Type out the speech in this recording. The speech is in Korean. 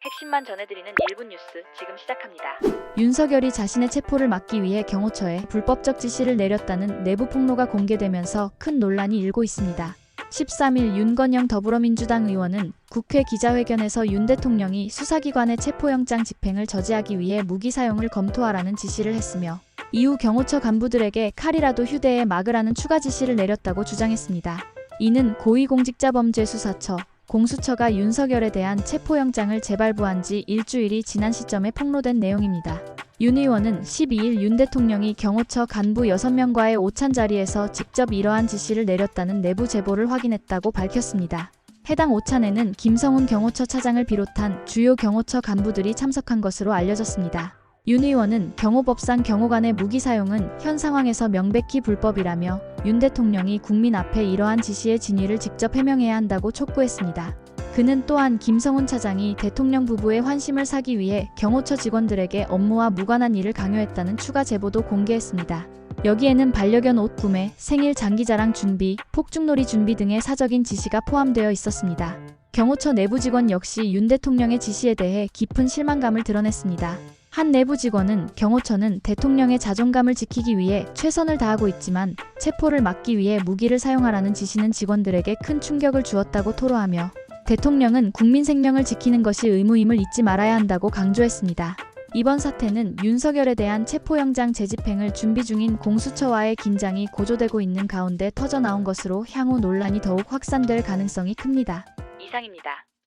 핵심만 전해드리는 1분 뉴스 지금 시작합니다. 윤석열이 자신의 체포를 막기 위해 경호처에 불법적 지시를 내렸다는 내부 폭로가 공개되면서 큰 논란이 일고 있습니다. 13일 윤건영 더불어민주당 의원은 국회 기자회견에서 윤 대통령이 수사기관의 체포영장 집행을 저지하기 위해 무기 사용을 검토하라는 지시를 했으며 이후 경호처 간부들에게 칼이라도 휴대에 막으라는 추가 지시를 내렸다고 주장했습니다. 이는 고위공직자범죄수사처, 공수처가 윤석열에 대한 체포영장을 재발부한 지 일주일이 지난 시점에 폭로된 내용입니다. 윤 의원은 12일 윤 대통령이 경호처 간부 6명과의 오찬 자리에서 직접 이러한 지시를 내렸다는 내부 제보를 확인했다고 밝혔습니다. 해당 오찬에는 김성훈 경호처 차장을 비롯한 주요 경호처 간부들이 참석한 것으로 알려졌습니다. 윤 의원은 경호법상 경호관의 무기 사용은 현 상황에서 명백히 불법이라며 윤 대통령이 국민 앞에 이러한 지시의 진위를 직접 해명해야 한다고 촉구했습니다. 그는 또한 김성훈 차장이 대통령 부부의 환심을 사기 위해 경호처 직원들에게 업무와 무관한 일을 강요했다는 추가 제보도 공개했습니다. 여기에는 반려견 옷 구매, 생일 장기자랑 준비, 폭죽놀이 준비 등의 사적인 지시가 포함되어 있었습니다. 경호처 내부 직원 역시 윤 대통령의 지시에 대해 깊은 실망감을 드러냈습니다. 한 내부 직원은 경호처는 대통령의 자존감을 지키기 위해 최선을 다하고 있지만 체포를 막기 위해 무기를 사용하라는 지시는 직원들에게 큰 충격을 주었다고 토로하며 대통령은 국민 생명을 지키는 것이 의무임을 잊지 말아야 한다고 강조했습니다. 이번 사태는 윤석열에 대한 체포영장 재집행을 준비 중인 공수처와의 긴장이 고조되고 있는 가운데 터져나온 것으로 향후 논란이 더욱 확산될 가능성이 큽니다. 이상입니다.